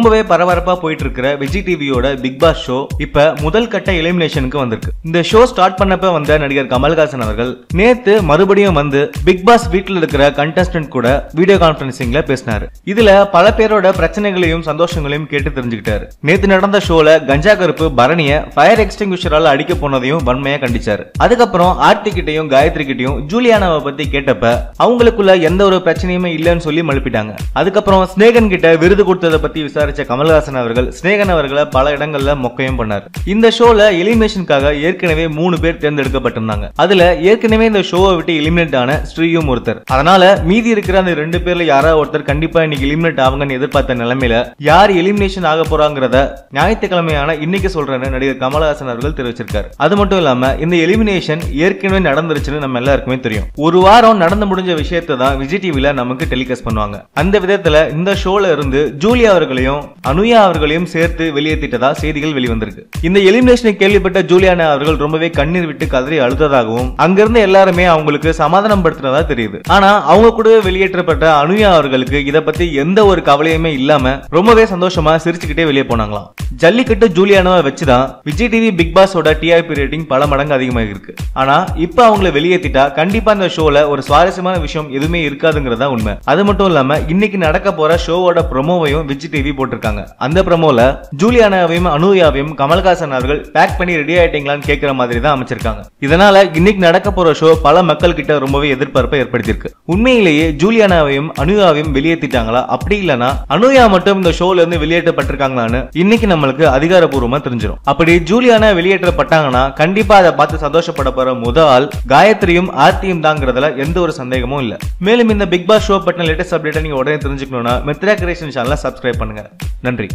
ரொம்பவே பரபரப்பா போயிட்டு இருக்கிற விஜய் டிவியோட பிக் பாஸ் ஷோ இப்ப முதல் கட்ட எலிமினேஷனுக்கு வந்திருக்கு. இந்த ஷோ ஸ்டார்ட் பண்ணப்ப வந்த நடிகர் கமல்ஹாசன் அவர்கள் நேத்து மறுபடியும் வந்து பிக் பாஸ் வீட்டில் இருக்கிற கண்டஸ்டன்ட் கூட வீடியோ கான்பரன்சிங்ல பேசினாரு. இதுல பல பேரோட பிரச்சனைகளையும் சந்தோஷங்களையும் கேட்டு தெரிஞ்சுக்கிட்டாரு. நேத்து நடந்த ஷோல கஞ்சா கருப்பு பரணிய ஃபயர் எக்ஸ்டிங்விஷரால அடிக்க போனதையும் வன்மையா கண்டிச்சாரு. அதுக்கப்புறம் ஆர்த்தி கிட்டையும் காயத்ரி கிட்டையும் ஜூலியானாவை பத்தி கேட்டப்ப அவங்களுக்குள்ள எந்த ஒரு பிரச்சனையுமே இல்லைன்னு சொல்லி மழுப்பிட்டாங்க. அதுக்கப்புறம் ஸ்நேகன் கிட்ட விருது கொடுத்ததை பத்தி விசாரிச்ச கமல்ஹாசன் அவர்கள் ஸ்நேகன் அவர்களை பல இடங்கள்ல மொக்கையும் பண்ணார். இந்த ஷோல எலிமினேஷனுக்காக ஏற்கனவே 3 பேர் தேர்ந்தெடுக்கப்பட்டிருந்தாங்க. அதுல ஏற்கனவே இந்த ஷோவை விட்டு எலிமினேட் ஆன ஸ்ரீயும் ஒருத்தர். அதனால மீதி இருக்கிற அந்த 2 பேர்ல யாராவது ஒருத்தர் கண்டிப்பா இன்னைக்கு எலிமினேட் ஆவாங்கன்னு எதிர்பார்த்த நிலைமையில யார் எலிமினேஷன் ஆக போறாங்கிறத ஞாயிற்றுக்கிழமையான இன்னைக்கு சொல்றேன்னு நடிகர் கமல்ஹாசன் அவர்கள் தெரிவிச்சிருக்காரு. அது மட்டும் இல்லாம இந்த எலிமினேஷன் ஏற்கனவே நடந்துருச்சுன்னு நம்ம எல்லாருக்குமே தெரியும். ஒரு வாரம் நடந்து முடிஞ்ச விஷயத்தை தான் விஜய் டிவில நமக்கு டெலிகாஸ்ட் பண்ணுவாங்க. அந்த விதத்துல இந்த ஷோல இருந்து ஜூலியா அவர்களையும் அனுயா அவர்களையும் சேர்த்து வெளியேற்றிட்டதா செய்திகள் வெளிவந்திருக்கு. இந்த எலிமினேஷனை கேள்விப்பட்ட ஜூலியானா அவர்கள் ரொம்பவே கண்ணீர் விட்டு கதறி அழுததாகவும் அங்கிருந்து எல்லாருமே அவங்களுக்கு சமாதானம் படுத்துறதா தெரியுது. ஆனா அவங்க கூடவே வெளியேற்றப்பட்ட அனுயா அவர்களுக்கு இத பத்தி எந்த ஒரு கவலையுமே இல்லாம ரொம்பவே சந்தோஷமா சிரிச்சுக்கிட்டே வெளியே போனாங்களாம். ஜல்லிக்கட்டு ஜூலியானாவை வச்சுதான் விஜய் டிவி பிக் பாஸோட டிஆர்பி ரேட்டிங் பல மடங்கு அதிகமாக இருக்கு. ஆனா இப்ப அவங்களை வெளியேற்றிட்டா கண்டிப்பா இந்த ஷோல ஒரு சுவாரஸ்யமான விஷயம் எதுவுமே இருக்காதுங்கிறதா உண்மை. அது மட்டும் இல்லாம இன்னைக்கு நடக்க போற ஷோவோட ப்ரோமோவையும் விஜய் டிவி போட்டிருக்காங்க. அந்த ப்ரோமோல ஜூலியானாவையும் அனுயாவையும் கமல்ஹாசன் அவர்கள் பேக் பண்ணி ரெடி ஆயிட்டீங்களான்னு கேட்கிற மாதிரி தான் அமைச்சிருக்காங்க. இதனால இன்னைக்கு நடக்க போற ஷோ பல மக்கள் கிட்ட ரொம்பவே எதிர்பார்ப்பை ஏற்படுத்தியிருக்கு. உண்மையிலேயே ஜூலியானாவையும் அனுயாவையும் வெளியேற்றிட்டாங்களா, அப்படி இல்லனா அனுயா மட்டும் இந்த ஷோல இருந்து வெளியேற்றப்பட்டிருக்காங்களான்னு இன்னைக்கு நம்மளுக்கு அதிகாரப்பூர்வமா தெரிஞ்சிடும். அப்படி ஜூலியானா வெளியேற்றப்பட்டாங்கன்னா கண்டிப்பா அதை பார்த்து சந்தோஷப்பட போற முதல் காயத்ரியும் ஆர்த்தியும் தாங்கிறதுல எந்த ஒரு சந்தேகமும் இல்ல. மேலும் இந்த பிக் பாஸ் ஷோ பற்றின லேட்டஸ்ட் அப்டேட்டை நீங்க உடனே தெரிஞ்சுக்கணும்னா மித்ரா கிரியேஷன் சேனலை சப்ஸ்கிரைப் பண்ணுங்க. நன்றி.